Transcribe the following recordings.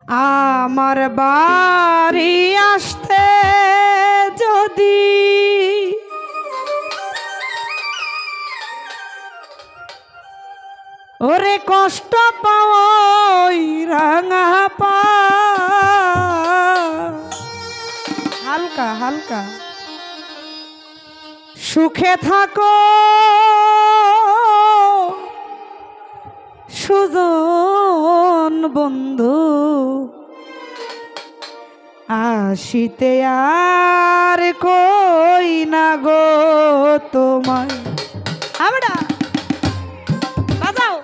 আমার বাড়ি আসতে যদি ওরে কষ্ট পাওই রাঙা পা হালকা হালকা সুখে থাকো সুজন বন্ধু আসিতে আর কই না গো তোমায় আমরা বাজাও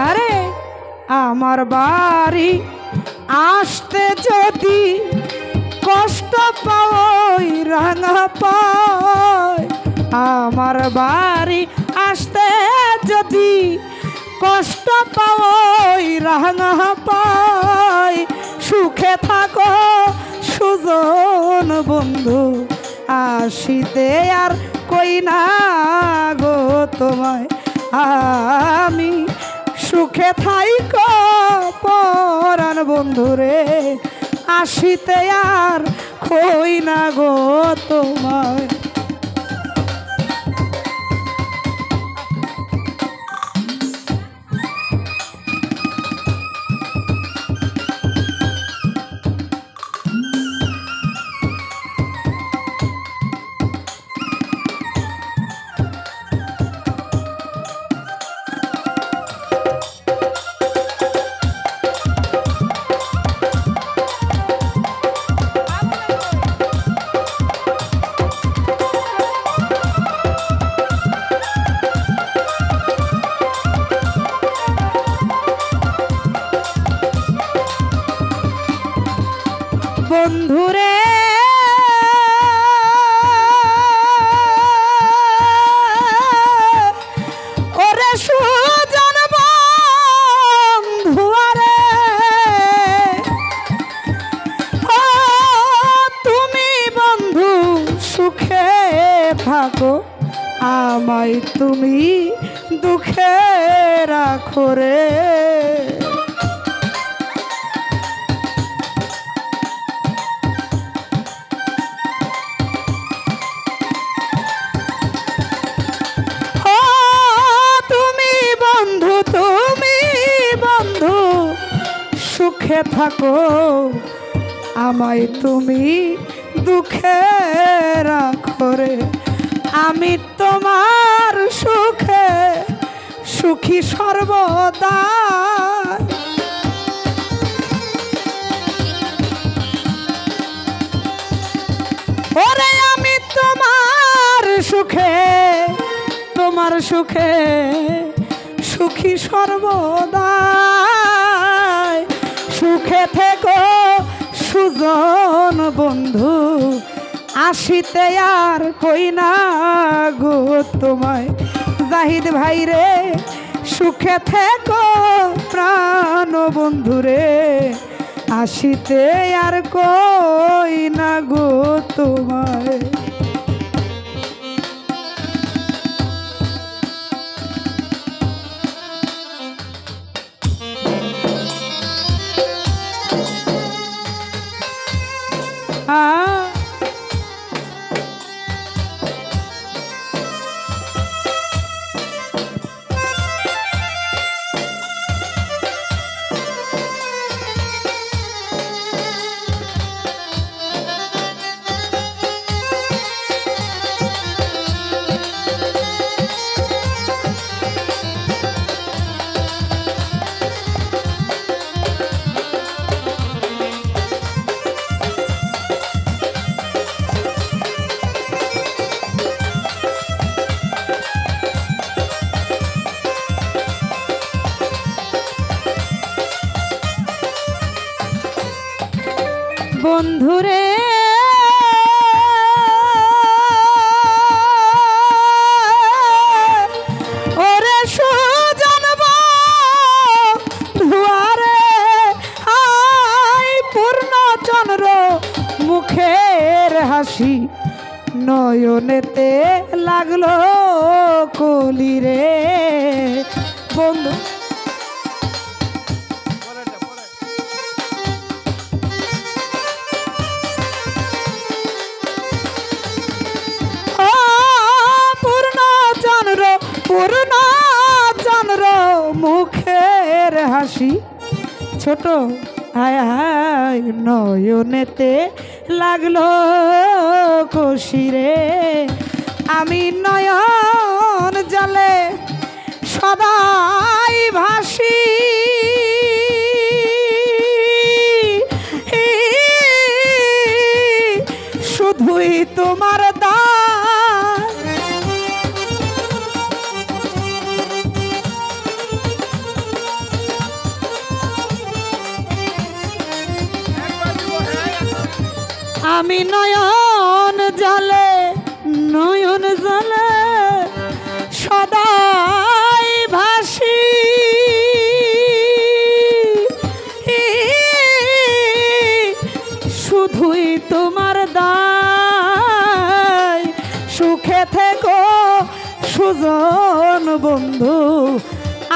আরে আমার বাড়ি আসতে যদি কষ্ট পাওই রাঙা পায় আমার বাড়ি আসতে যদি কষ্ট পাওই রাঙা পায় সুখে থাকো সুজন বন্ধু আসিতে আর কই না গো তোমায় আমি সুখে থাইকো পরাণ বন্ধুরে আসিতে আর কই না গো তোমায় বন্ধুরে ওরে সুজন বন্ধুরে ও তুমি বন্ধু সুখে থাকো আমায় তুমি দুঃখে রাখো রে সুখে থাকো আমায় তুমি দুঃখে রাখো রে আমি তোমার সুখে সুখী সর্বদা ওরে আমি তোমার সুখে সুখী সর্বদা সুখে থেকো সুজন বন্ধু আসিতে আর কই না গো তোমায় জাহিদ ভাই রে সুখে থেকো প্রাণ বন্ধুরে আসিতে আর কই না গো তোমায় বন্ধুরে ওরে সুজন বন্ধুয়ারে আই পূর্ণচন্দ্র মুখের হাসি নয়নেতে লাগলো কলি রে বন্ধু পূর্ণচন্দ্র মুখের হাসি ছোট হায় হায় নয়নেতে লাগলো কষিরে আমি নয়ন জলে সদাই ভাসি শুধুই তোমার আমি নয়ন জলে সদাই ভাসি শুধুই তোমার দায় সুখে থেকো সুজন বন্ধু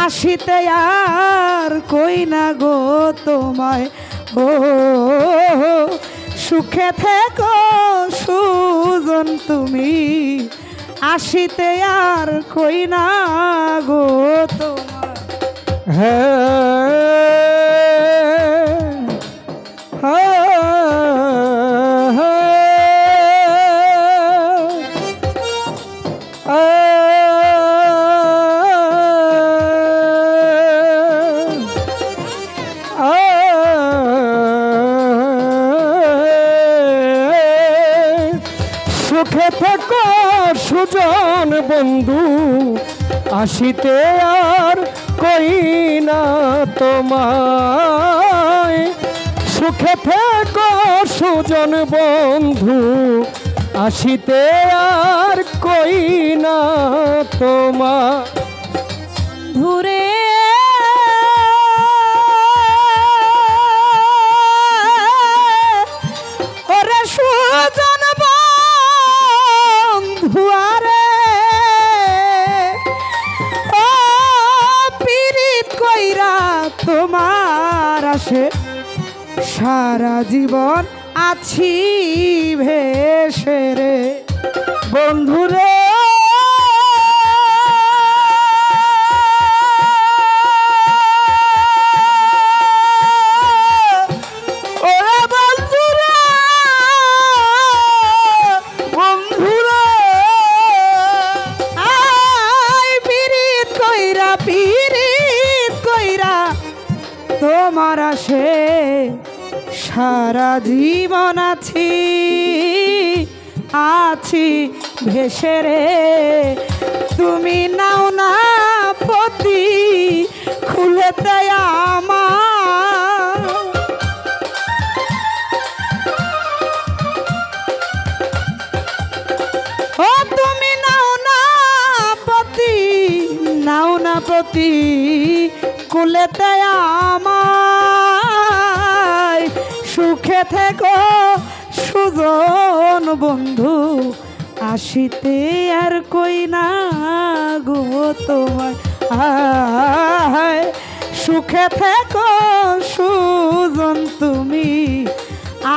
আসিতে আর কই না গো তোমায় ও সুখে থেকো সুজন তুমি আসিতে আর কই না গো তোমার সুখে থেকো সুজন বন্ধু আসিতে আর কই না তোমায় সুখে থেকো সুজন বন্ধু আসিতে আর কই না তোমায় ধুরে ওরে সুজন বন্ধুয়ারে ও পীড়িত কইরা তোমার আসে সারা জীবন আছি ভেসে রে বন্ধুরে তোমার আসে সারা জীবন আছি ভেসে রে তুমি নাও না পতি খুলে দেয় আমার ও তুমি নাও না পতি কুলেতে আমায় সুখে থেকো সুজন বন্ধু আসিতে আর কই না গো তোমার সুখে থেকো সুজন তুমি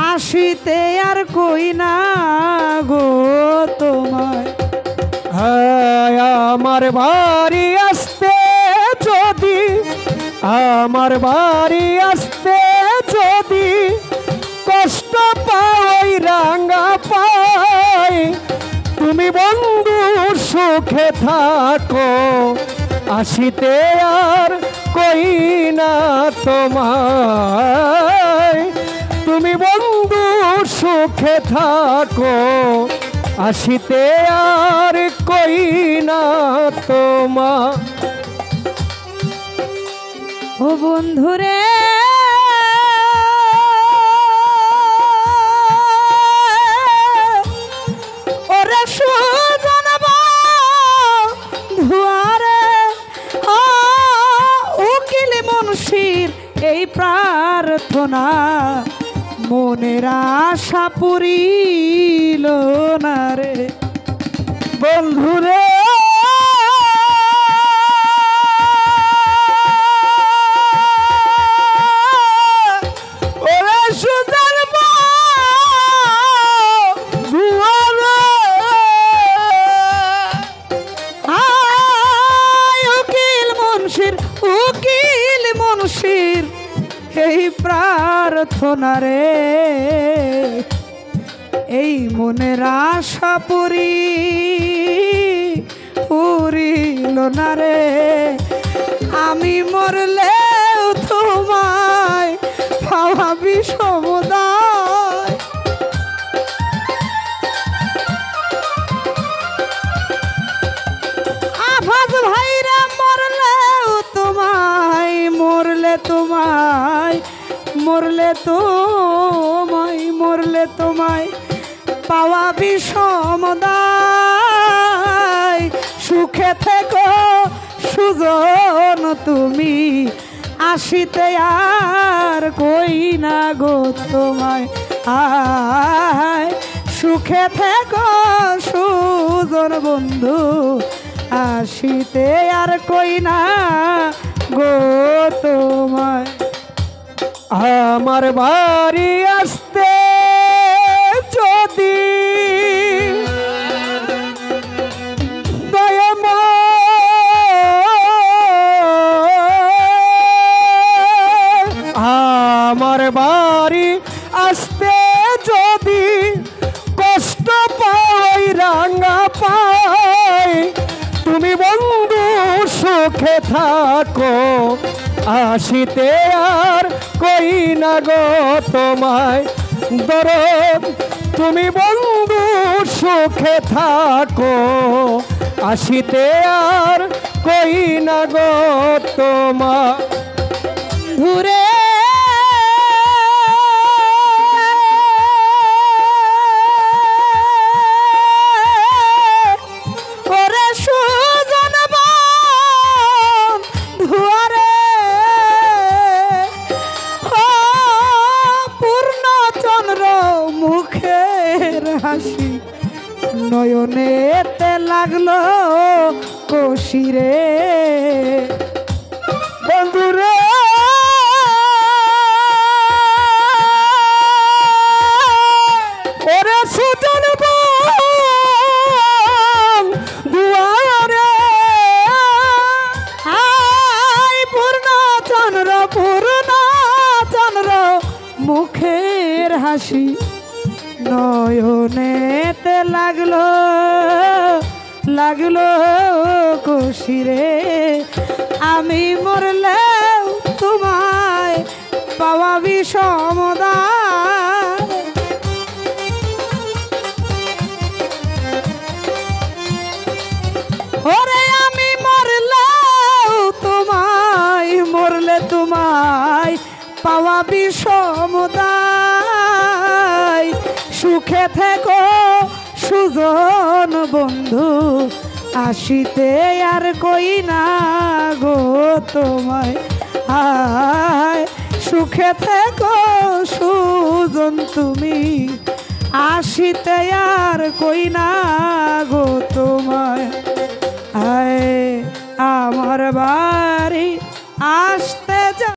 আসিতে আর কই না গো তোমার আমার বাড়ি আসতে যদি আমার বাড়ি আসতে যদি কষ্ট পাই রাঙা পাই তুমি বন্ধু সুখে থাকো আসিতে আর কই না তোমায় তুমি বন্ধু সুখে থাকো আসিতে আর কই না তোমার ও বন্ধুরে আশা পুরিল না রে বন্ধুরে ওরে সুজার উকিল মুন্সির এই প্রার্থনা রে এই মনের আশা পুরিল না রে আমি মরলেও তোমায় পাওয়াবি সমুদায় আফাজ ভাইরা মরলেও তোমায় মরলে তোমায় পাওয়াবি সমুদায় সুখে থেকো সুজন তুমি আসিতে আর কই না গো তোমায় আয় সুখে থেকো সুজন বন্ধু আসিতে আর কই না গো তোমায় আমার বাড়ি আসতে যদি আমার বাড়ি আসতে যদি কষ্ট পাই রাঙা পাই তুমি বন্ধু সুখে থাকো আসিতে আর কই না গো তোমায় দরদ তুমি বন্ধু সুখে থাকো আসিতে আর কই না গো তোমায় ঘুরে হাসি নয়নেতে লাগলো কষিরে বন্ধুরে ওরে সুজন দুয়ারে হাই পূর্ণ চন্দ্র মুখের হাসি নয়নেতে লাগলো কষিরে আমি মরলেও তোমায় পাওয়াবি সমুদায় ওরে আমি মরলেও মরলে তোমায় পাওয়াবি সমুদায় সুখে থেকো সুজন বন্ধু আসিতে আর কই না গো তোমায় আয় সুখে থেকো সুজন তুমি আসিতে আর কই না গো তোমায় আয় আমার বাড়ি আস